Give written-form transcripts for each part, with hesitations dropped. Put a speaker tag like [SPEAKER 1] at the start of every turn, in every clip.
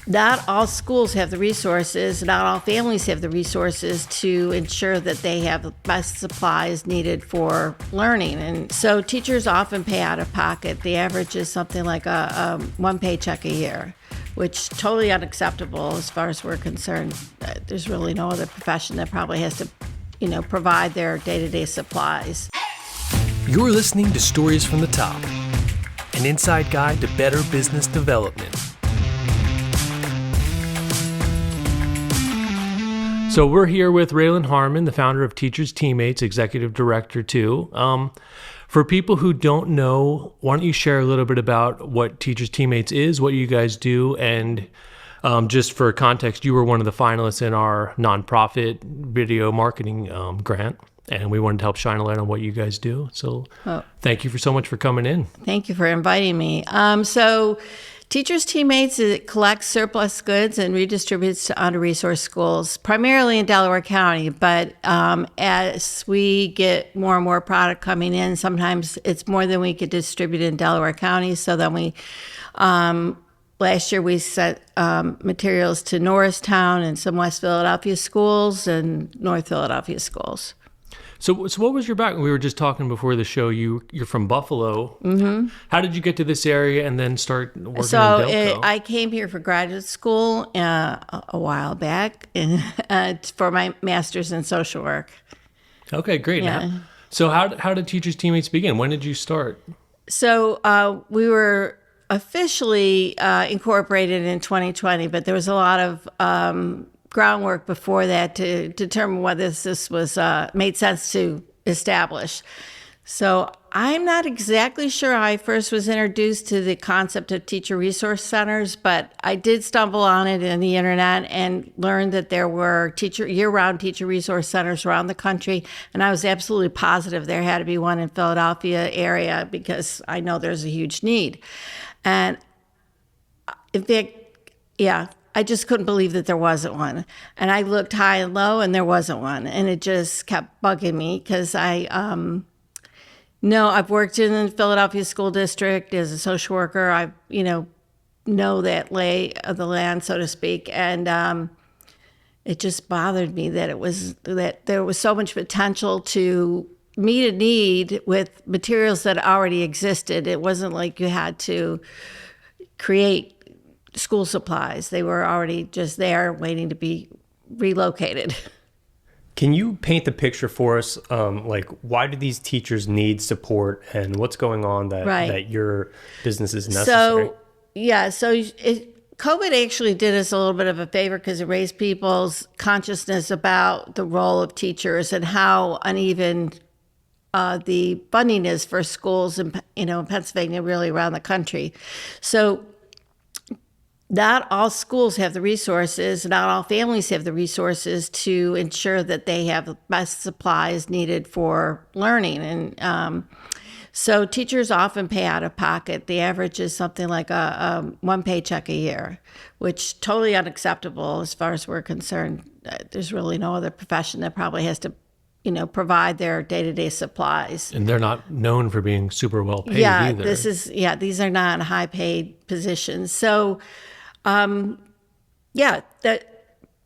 [SPEAKER 1] Not all schools have the resources, not all families have the resources to ensure that they have the best supplies needed for learning. And so teachers often pay out of pocket. The average is something like a one paycheck a year, which totally unacceptable as far as we're concerned. There's really no other profession that probably has to, provide their day-to-day supplies.
[SPEAKER 2] You're listening to Stories from the Top, an inside guide to better business development. So we're here with Raelyn Harman, the founder of Teachers Teammates, executive director too. For people who don't know, why don't you share a little bit about what Teachers Teammates is, what you guys do, and just for context, you were one of the finalists in our nonprofit video marketing grant, and we wanted to help shine a light on what you guys do. So Thank you so much for coming in.
[SPEAKER 1] Thank you for inviting me. So Teachers Teammates, it collects surplus goods and redistributes to under-resourced schools, primarily in Delaware County. But as we get more and more product coming in, sometimes it's more than we could distribute in Delaware County. So then we, last year we sent materials to Norristown and some West Philadelphia schools and North Philadelphia schools.
[SPEAKER 2] So what was your background? We were just talking before the show. You're from Buffalo. Mm-hmm. How did you get to this area and then start working in Delco?
[SPEAKER 1] I came here for graduate school a while back for my master's in social work.
[SPEAKER 2] Okay, great.
[SPEAKER 1] Yeah.
[SPEAKER 2] So how did Teachers Teammates begin? When did you start?
[SPEAKER 1] So we were officially incorporated in 2020, but there was a lot of groundwork before that to determine whether this was made sense to establish. So I'm not exactly sure how I first was introduced to the concept of teacher resource centers, but I did stumble on it in the internet and learned that there were year-round teacher resource centers around the country, and I was absolutely positive there had to be one in Philadelphia area because I know there's a huge need. And in fact, I just couldn't believe that there wasn't one. And I looked high and low and there wasn't one. And it just kept bugging me because I've worked in the Philadelphia school district as a social worker. I, know that lay of the land, so to speak. And it just bothered me that there was so much potential to meet a need with materials that already existed. It wasn't like you had to create school supplies. They were already just there waiting to be relocated.
[SPEAKER 3] Can you paint the picture for us? Why do these teachers need support and what's going on that your business is necessary?
[SPEAKER 1] COVID actually did us a little bit of a favor because it raised people's consciousness about the role of teachers and how uneven the funding is for schools in Pennsylvania, really around the country. So not all schools have the resources, not all families have the resources to ensure that they have the best supplies needed for learning. And so teachers often pay out of pocket. The average is something like a one paycheck a year, which totally unacceptable as far as we're concerned. There's really no other profession that probably has to provide their day-to-day supplies.
[SPEAKER 2] And they're not known for being super well paid either.
[SPEAKER 1] These are not high-paid positions. So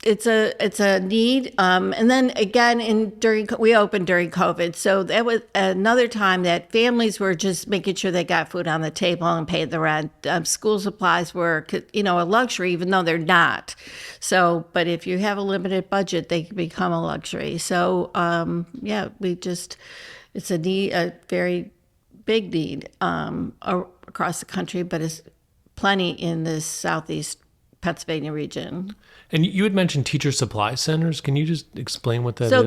[SPEAKER 1] it's a need. And then again, we opened during COVID. So that was another time that families were just making sure they got food on the table and paid the rent. School supplies were, a luxury, even though they're not. So, but if you have a limited budget, they can become a luxury. So, it's a need, a very big need across the country, but it's plenty in the southeast Pennsylvania region.
[SPEAKER 2] And you had mentioned teacher supply centers. Can you just explain what that is?
[SPEAKER 1] So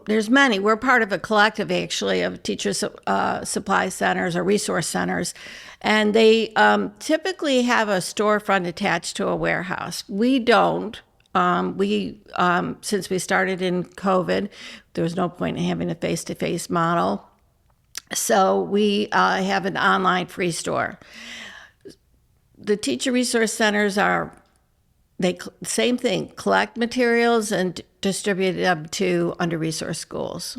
[SPEAKER 1] there's many. We're part of a collective, actually, of teacher supply centers or resource centers. And they typically have a storefront attached to a warehouse. We don't. Since we started in COVID, there was no point in having a face-to-face model. So we have an online free store. The teacher resource centers same thing, collect materials and distribute them to under-resourced schools.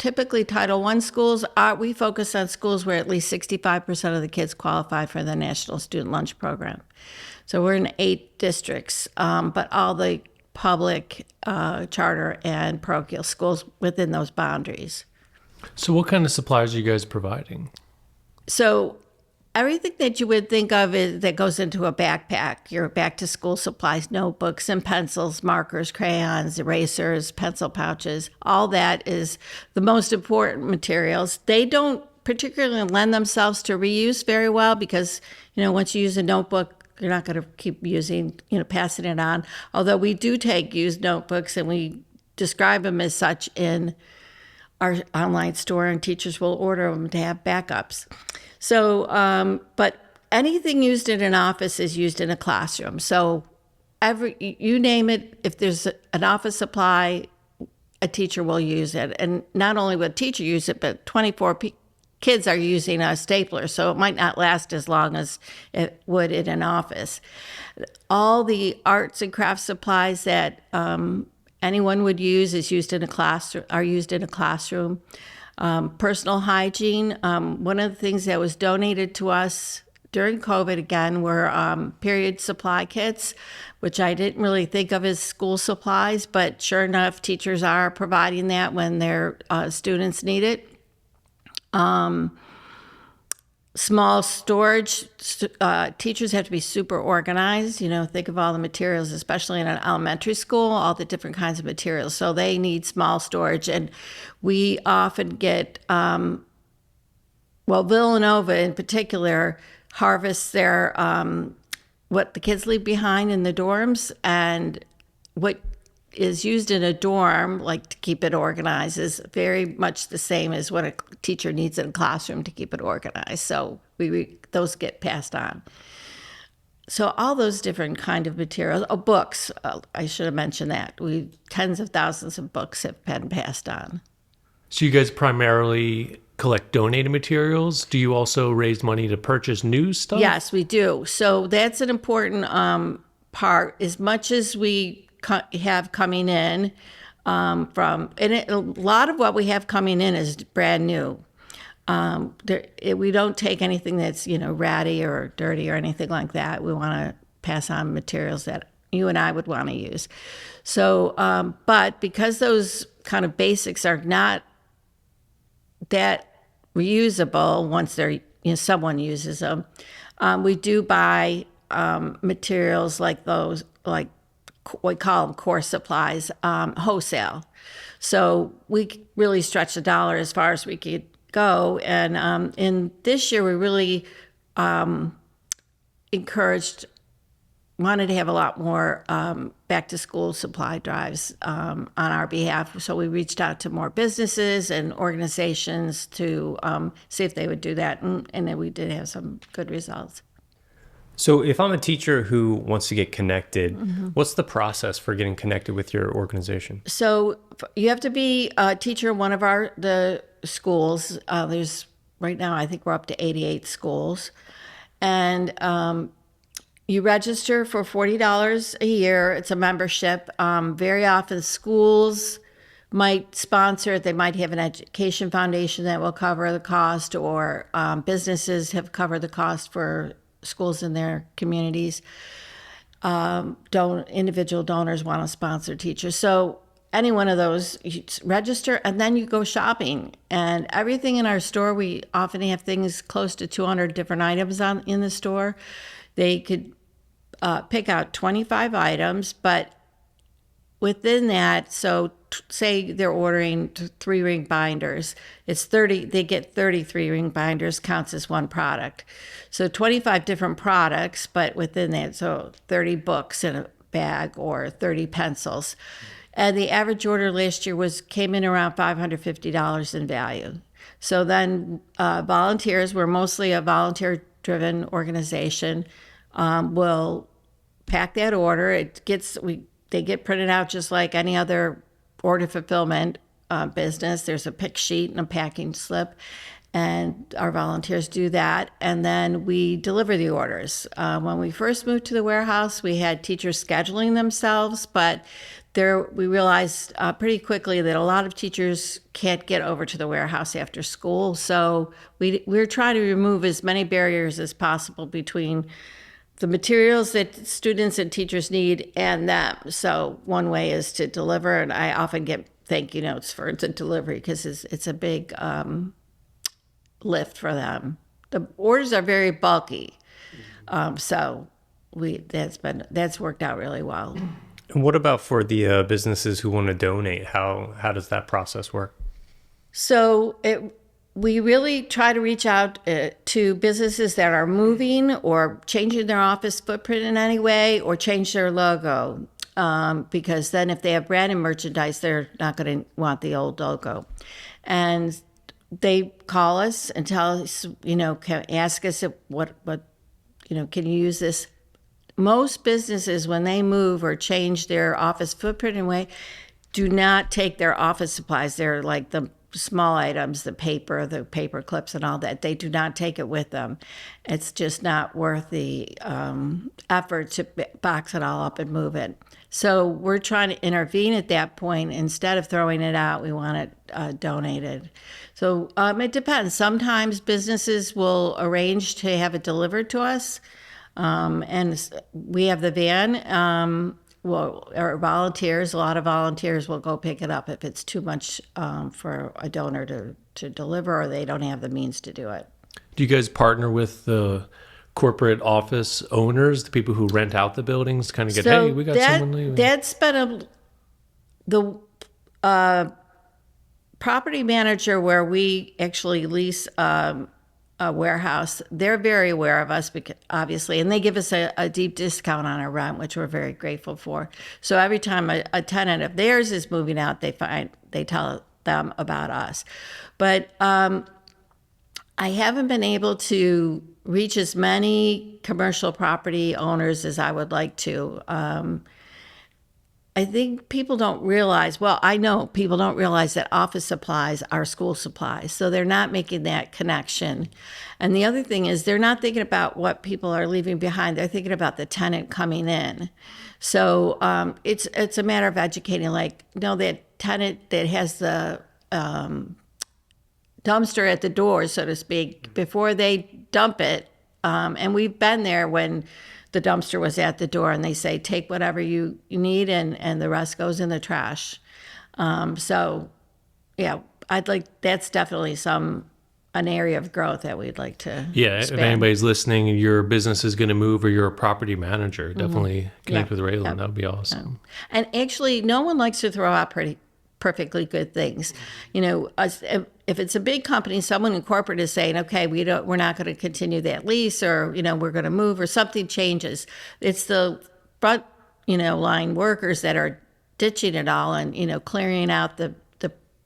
[SPEAKER 1] typically Title I schools. We focus on schools where at least 65% of the kids qualify for the National Student Lunch Program. So we're in 8 districts, but all the public, charter, and parochial schools within those boundaries.
[SPEAKER 2] So what kind of supplies are you guys providing?
[SPEAKER 1] So everything that you would think of that goes into a backpack, your back-to-school supplies, notebooks and pencils, markers, crayons, erasers, pencil pouches, all that is the most important materials. They don't particularly lend themselves to reuse very well because, once you use a notebook, you're not going to keep using, passing it on. Although we do take used notebooks and we describe them as such in our online store, and teachers will order them to have backups. So, but anything used in an office is used in a classroom. So you name it, if there's an office supply, a teacher will use it. And not only will a teacher use it, but 24 kids are using a stapler, so it might not last as long as it would in an office. All the arts and crafts supplies that anyone would use are used in a classroom. Personal hygiene. One of the things that was donated to us during COVID again were period supply kits, which I didn't really think of as school supplies, but sure enough, teachers are providing that when their students need it. Small storage. Teachers have to be super organized. Think of all the materials, especially in an elementary school, all the different kinds of materials. So they need small storage. And we often get, Villanova in particular harvests their, what the kids leave behind in the dorms, and what is used in a dorm, like to keep it organized, is very much the same as what a teacher needs in a classroom to keep it organized. So those get passed on. So all those different kind of materials. Books, I should have mentioned that. Tens of thousands of books have been passed on.
[SPEAKER 2] So you guys primarily collect donated materials. Do you also raise money to purchase new stuff?
[SPEAKER 1] Yes, we do. So that's an important part. As much as we have coming in a lot of what we have coming in is brand new. We don't take anything that's ratty or dirty or anything like that. We want to pass on materials that you and I would want to use. So, but because those kind of basics are not that reusable once they're someone uses them, we do buy materials like those, like we call them core supplies, wholesale. So we really stretch the dollar as far as we could go. And in this year, we really wanted to have a lot more back to school supply drives on our behalf. So we reached out to more businesses and organizations to see if they would do that. And then we did have some good results.
[SPEAKER 3] So if I'm a teacher who wants to get connected, what's the process for getting connected with your organization?
[SPEAKER 1] So you have to be a teacher in one of the schools. There's right now, I think we're up to 88 schools. And you register for $40 a year. It's a membership. Very often schools might sponsor it. They might have an education foundation that will cover the cost, or businesses have covered the cost for schools in their communities. Individual donors want to sponsor teachers. So any one of those, you register, and then you go shopping. And everything in our store, we often have things close to 200 different items in the store. They could pick out 25 items, but within that, so say they're ordering 3-ring binders, it's 30, they get 33 ring binders, counts as one product. So 25 different products, but within that, so 30 books in a bag or 30 pencils. And the average order last year came in around $550 in value. So then volunteers, we're mostly a volunteer-driven organization, will pack that order. They get printed out just like any other order fulfillment business. There's a pick sheet and a packing slip. and our volunteers do that, and then we deliver the orders. When we first moved to the warehouse, we had teachers scheduling themselves, but we realized pretty quickly that a lot of teachers can't get over to the warehouse after school. So we're trying to remove as many barriers as possible between the materials that students and teachers need and them. So one way is to deliver, and I often get thank you notes for the delivery because it's a big lift for them. The orders are very bulky, so that's worked out really well.
[SPEAKER 3] And what about for the businesses who want to donate? How does that process work?
[SPEAKER 1] So we really try to reach out to businesses that are moving or changing their office footprint in any way or change their logo, because then if they have branded merchandise, they're not going to want the old logo. And they call us and tell us, ask us what can you use this? Most businesses, when they move or change their office footprint in a way, do not take their office supplies. They're like the small items, the paper clips and all that. They do not take it with them. It's just not worth the effort to box it all up and move it. So we're trying to intervene at that point. Instead of throwing it out, we want it donated. So it depends. Sometimes businesses will arrange to have it delivered to us. And we have the van, our volunteers, a lot of volunteers will go pick it up if it's too much for a donor to deliver or they don't have the means to do it.
[SPEAKER 2] Do you guys partner with the corporate office owners, the people who rent out the buildings, to kind of get, hey, we got someone leaving?
[SPEAKER 1] That's been the property manager where we actually lease a warehouse. They're very aware of us, because, obviously, and they give us a deep discount on our rent, which we're very grateful for. So every time a tenant of theirs is moving out, they tell them about us. But I haven't been able to reach as many commercial property owners as I would like to. I think people don't realize, I know people don't realize that office supplies are school supplies. So they're not making that connection. And the other thing is they're not thinking about what people are leaving behind. They're thinking about the tenant coming in. So it's a matter of educating, that tenant that has the dumpster at the door, so to speak, before they dump it. And we've been there when the dumpster was at the door and they say, take whatever you need and the rest goes in the trash. So yeah, that's definitely an area of growth that we'd like to
[SPEAKER 2] expand. If anybody's listening and your business is going to move or you're a property manager, definitely connect with Raelyn. That would be awesome.
[SPEAKER 1] And actually, no one likes to throw out perfectly good things. If it's a big company, someone in corporate is saying, okay, we're not going to continue that lease, or, we're going to move, or something changes. It's the front, line workers that are ditching it all and, clearing out the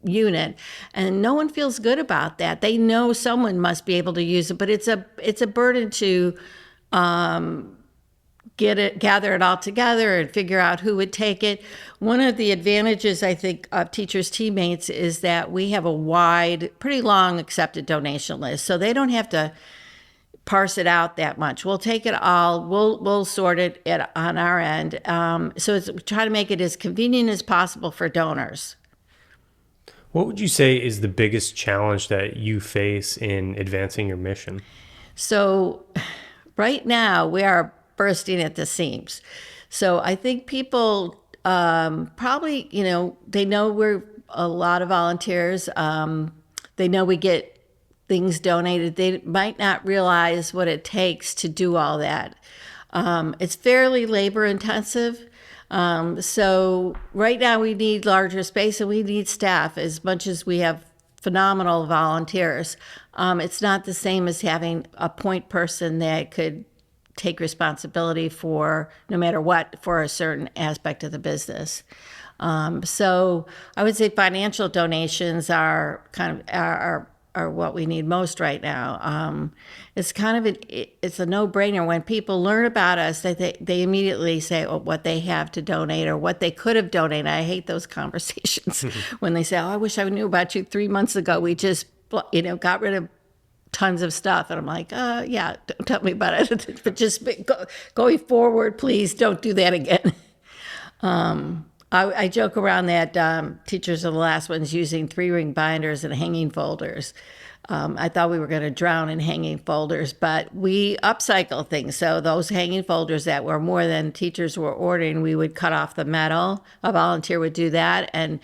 [SPEAKER 1] unit. And no one feels good about that. They know someone must be able to use it, but it's a burden to gather it all together and figure out who would take it. One of the advantages, I think, of Teachers Teammates is that we have a wide, pretty long accepted donation list. So they don't have to parse it out that much. We'll take it all. We'll sort it on our end. So try to make it as convenient as possible for donors.
[SPEAKER 3] What would you say is the biggest challenge that you face in advancing your mission? So right now we are bursting at the seams. So I think people probably, they know we're a lot of volunteers. They know we get things donated. They might not realize what it takes to do all that. It's fairly labor intensive. So right now we need larger space and we need staff as much as we have phenomenal volunteers. It's not the same as having a point person that could take responsibility for, no matter what, for a certain aspect of the business. So I would say financial donations are what we need most right now. It's kind of it's a no-brainer. When people learn about us, they immediately say what they have to donate or what they could have donated. I hate those conversations when they say, I wish I knew about you 3 months ago. We just got rid of
[SPEAKER 1] tons of stuff. And I'm like, yeah, don't tell me about it. But just going forward, please don't do that again. I joke around that teachers are the last ones using 3-ring binders and hanging folders. I thought we were going to drown in hanging folders, but we upcycle things. So those hanging folders that were more than teachers were ordering, we would cut off the metal. A volunteer would do that and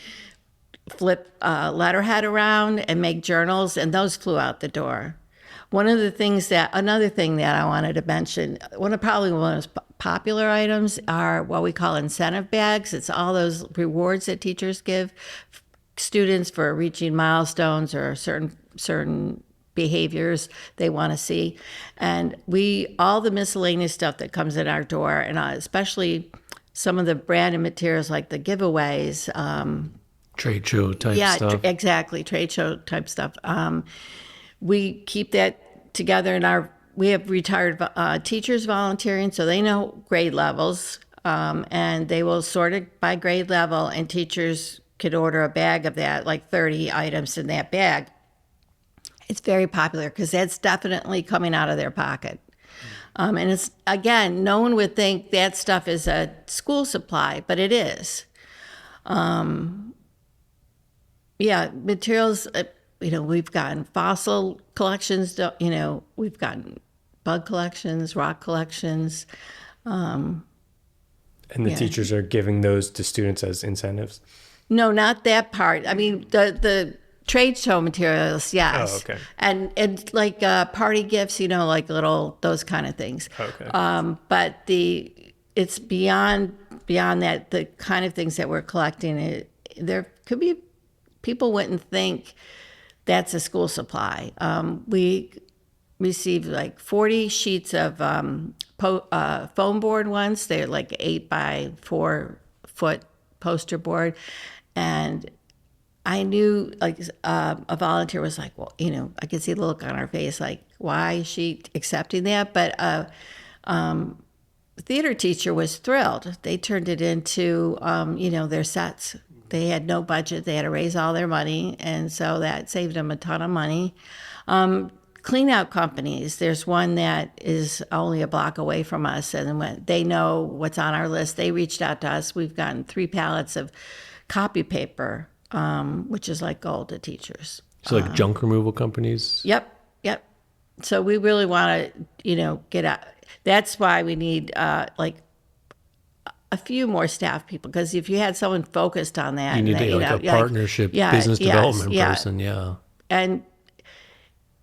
[SPEAKER 1] flip letterhead around and make journals, and those flew out the door. Another thing that I wanted to mention, probably one of the most popular items are what we call incentive bags. It's all those rewards that teachers give students for reaching milestones or certain behaviors they want to see. And all the miscellaneous stuff that comes in our door, and especially some of the branded materials like the giveaways,
[SPEAKER 2] trade show type stuff.
[SPEAKER 1] Yeah, exactly, trade show type stuff. We keep that together we have retired teachers volunteering, so they know grade levels, and they will sort it by grade level, and teachers could order a bag of that, like 30 items in that bag. It's very popular because that's definitely coming out of their pocket. And it's, again, no one would think that stuff is a school supply, but it is. Materials, we've gotten fossil collections, we've gotten bug collections, rock collections.
[SPEAKER 3] And the teachers are giving those to students as incentives?
[SPEAKER 1] No, not that part. I mean, the trade show materials, yes.
[SPEAKER 3] Oh, okay.
[SPEAKER 1] And like party gifts, like those kind of things.
[SPEAKER 3] Okay.
[SPEAKER 1] But it's beyond that, the kind of things that we're collecting. There could be, people wouldn't think that's a school supply. We received like 40 sheets of foam board ones. They're like 8 by 4 foot poster board. And I knew a volunteer was like, well, I could see the look on her face, like, why is she accepting that? But the theater teacher was thrilled. They turned it into, their sets. They had no budget. They had to raise all their money. And so that saved them a ton of money. Clean out companies. There's one that is only a block away from us. And when they know what's on our list, they reached out to us. We've gotten 3 pallets of copy paper, which is like gold to teachers.
[SPEAKER 2] So like junk removal companies?
[SPEAKER 1] Yep. So we really want to, get out. That's why we need a few more staff people, because if you had someone focused on that.
[SPEAKER 2] You need a partnership, business development person, yeah. And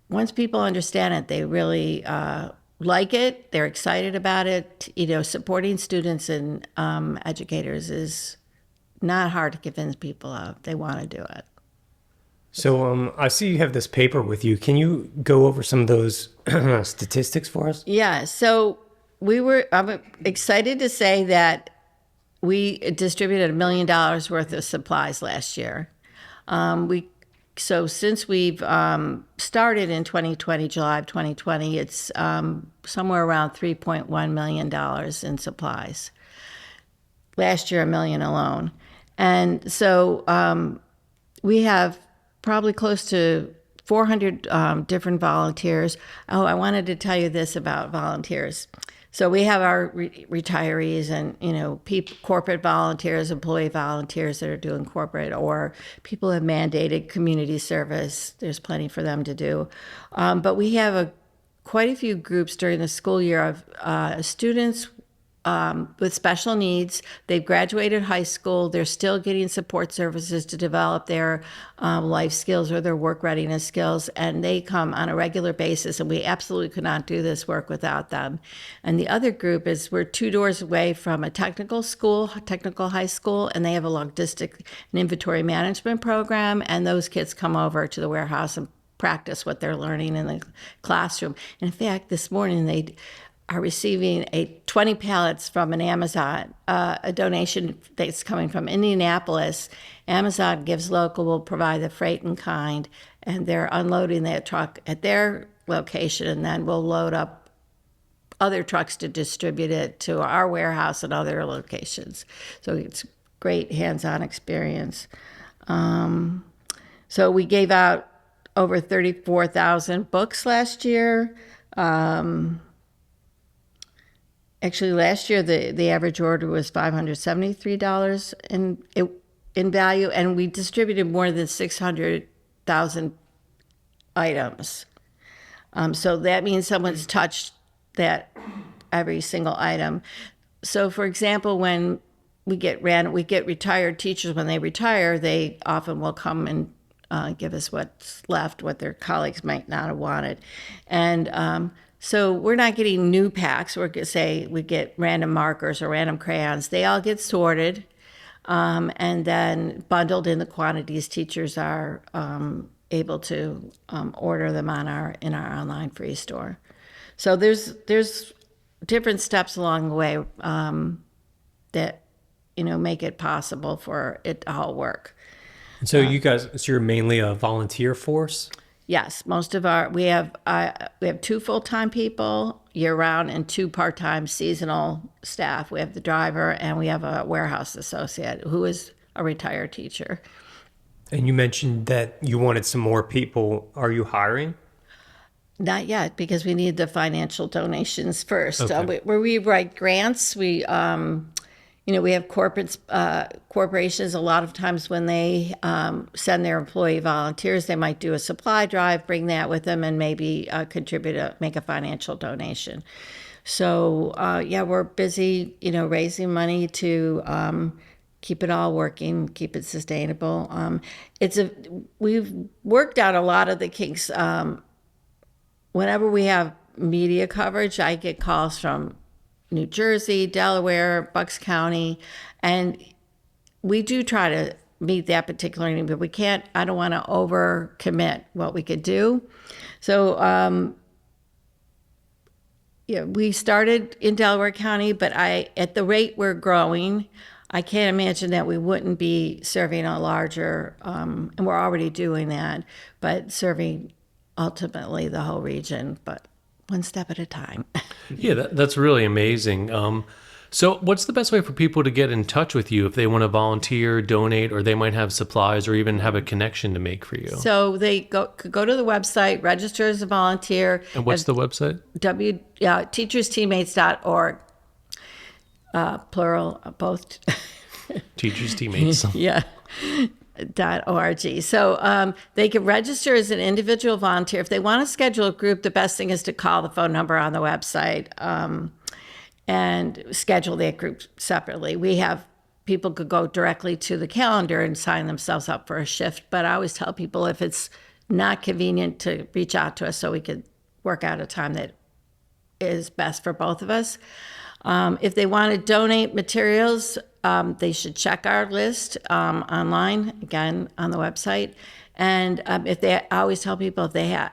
[SPEAKER 1] once people understand it, they really like it. They're excited about it. Supporting students and educators is not hard to convince people of. They want to do it.
[SPEAKER 3] So I see you have this paper with you. Can you go over some of those statistics for us?
[SPEAKER 1] Yeah. So I'm excited to say that we distributed $1 million worth of supplies last year. So since we've started in 2020, July of 2020, it's somewhere around $3.1 million in supplies. Last year, $1 million alone. And so we have probably close to 400 different volunteers. Oh, I wanted to tell you this about volunteers. So we have our retirees and, corporate volunteers, employee volunteers that are doing corporate, or people who have mandated community service. There's plenty for them to do. But we have quite a few groups during the school year of students with special needs. They've graduated high school. They're still getting support services to develop their life skills or their work readiness skills, and they come on a regular basis, and we absolutely could not do this work without them. And the other group is, we're 2 doors away from a technical high school, and they have a logistic and inventory management program, and those kids come over to the warehouse and practice what they're learning in the classroom. And in fact, this morning they are receiving 20 pallets from an Amazon, a donation that's coming from Indianapolis. Amazon gives local, will provide the freight in kind, and they're unloading that truck at their location, and then we'll load up other trucks to distribute it to our warehouse and other locations. So it's great hands-on experience. So we gave out over 34,000 books last year. Actually, last year the average order was $573 in value, and we distributed more than 600,000 items. So that means someone's touched that every single item. So, for example, when we get retired teachers, when they retire, they often will come and give us what's left, what their colleagues might not have wanted. And so we're not getting new packs. We get random markers or random crayons. They all get sorted and then bundled in the quantities teachers are able to order them in our online free store. So there's different steps along the way that make it possible for it to all work.
[SPEAKER 3] And so you're mainly a volunteer force?
[SPEAKER 1] Yes, we have 2 full-time people year-round and 2 part-time seasonal staff. We have the driver and we have a warehouse associate who is a retired teacher.
[SPEAKER 3] And you mentioned that you wanted some more people. Are you hiring?
[SPEAKER 1] Not yet, because we need the financial donations first.
[SPEAKER 3] Okay.
[SPEAKER 1] Where we write grants, we have corporations. A lot of times when they send their employee volunteers, they might do a supply drive, bring that with them, and maybe make a financial donation. So we're busy, raising money to keep it all working, keep it sustainable. We've worked out a lot of the kinks. Whenever we have media coverage, I get calls from New Jersey, Delaware, Bucks County, and we do try to meet that particular need, but we can't. I don't want to overcommit what we could do. So, we started in Delaware County, but at the rate we're growing, I can't imagine that we wouldn't be serving a larger, and we're already doing that, but serving ultimately the whole region, but one step at a time.
[SPEAKER 2] Yeah, that's really amazing. So what's the best way for people to get in touch with you if they want to volunteer, donate, or they might have supplies or even have a connection to make for you?
[SPEAKER 1] So they could go to the website, register as a volunteer.
[SPEAKER 2] And what's the website?
[SPEAKER 1] teachersteammates.org. Plural, both.
[SPEAKER 2] Teachers Teammates.
[SPEAKER 1] Yeah. .org. So they can register as an individual volunteer. If they want to schedule a group, the best thing is to call the phone number on the website and schedule that group separately. We have people could go directly to the calendar and sign themselves up for a shift. But I always tell people if it's not convenient to reach out to us so we could work out a time that is best for both of us. If they want to donate materials, they should check our list online, again, on the website. And I always tell people if they have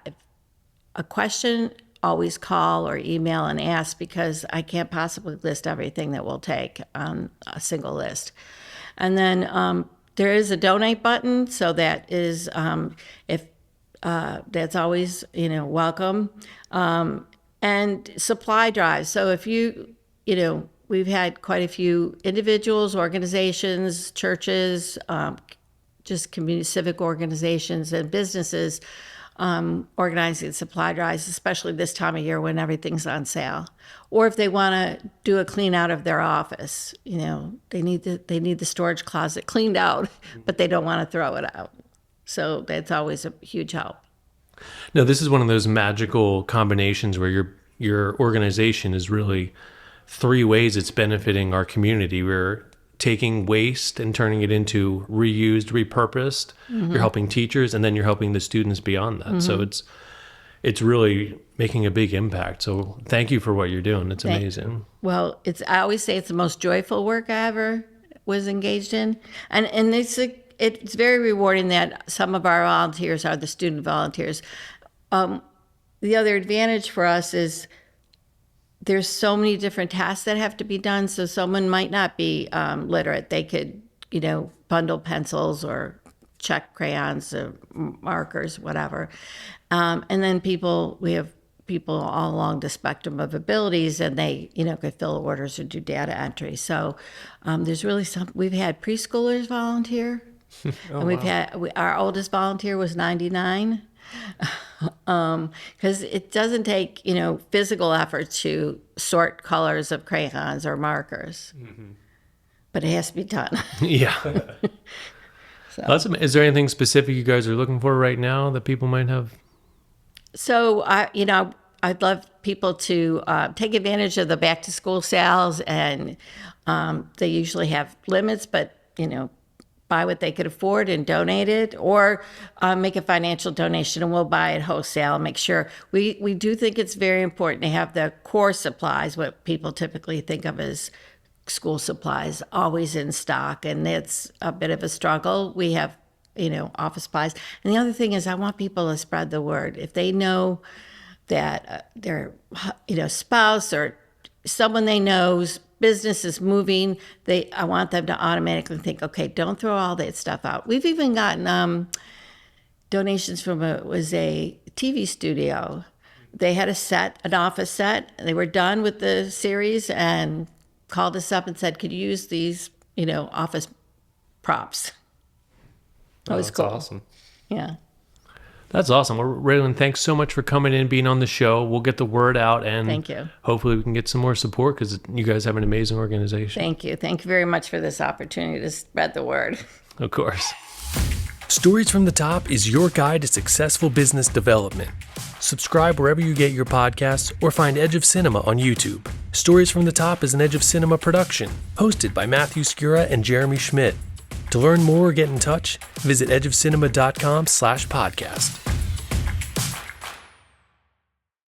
[SPEAKER 1] a question, always call or email and ask, because I can't possibly list everything that we'll take on a single list. And then there is a donate button, so that is that's always welcome. And supply drives. So if we've had quite a few individuals, organizations, churches, just community civic organizations and businesses organizing supply drives, especially this time of year when everything's on sale. Or if they want to do a clean out of their office, they need the storage closet cleaned out, but they don't want to throw it out. So that's always a huge help.
[SPEAKER 2] No, this is one of those magical combinations where your organization is really 3 ways it's benefiting our community. We're taking waste and turning it into reused, repurposed. Mm-hmm. You're helping teachers, and then you're helping the students beyond that. Mm-hmm. So it's really making a big impact. So thank you for what you're doing. It's amazing.
[SPEAKER 1] Well, I always say it's the most joyful work I ever was engaged in, and it's very rewarding that some of our volunteers are the student volunteers. The other advantage for us is there's so many different tasks that have to be done. So someone might not be literate. They could, bundle pencils or check crayons or markers, whatever. And then we have people all along the spectrum of abilities, and they, could fill orders or do data entry. So there's really we've had preschoolers volunteer. And we've had, our oldest volunteer was 99. because it doesn't take, physical effort to sort colors of crayons or markers, but it has to be done.
[SPEAKER 2] Yeah.
[SPEAKER 1] So.
[SPEAKER 2] Is there anything specific you guys are looking for right now that people might have?
[SPEAKER 1] So, I'd love people to take advantage of the back to school sales, and they usually have limits, but, buy what they could afford and donate it, or make a financial donation and we'll buy it wholesale. Make sure we do think it's very important to have the core supplies, what people typically think of as school supplies, always in stock, and it's a bit of a struggle. We have, office supplies. And the other thing is I want people to spread the word. If they know that their, spouse or someone they know's business is moving, I want them to automatically think, okay, don't throw all that stuff out. We've even gotten donations from a TV studio. They had an office set. They were done with the series and called us up and said, could you use these, office props? That was cool.
[SPEAKER 3] Awesome.
[SPEAKER 1] Yeah.
[SPEAKER 2] That's awesome. Well, Raelyn, thanks so much for coming in, being on the show. We'll get the word out, and
[SPEAKER 1] thank you.
[SPEAKER 2] Hopefully we can get some more support because you guys have an amazing organization.
[SPEAKER 1] Thank you. Thank you very much for this opportunity to spread the word.
[SPEAKER 2] Of course. Stories from the Top is your guide to successful business development. Subscribe wherever you get your podcasts or find Edge of Cinema on YouTube. Stories from the Top is an Edge of Cinema production, hosted by Matthew Skura and Jeremy Schmidt. To learn more or get in touch, visit edgeofcinema.com/podcast.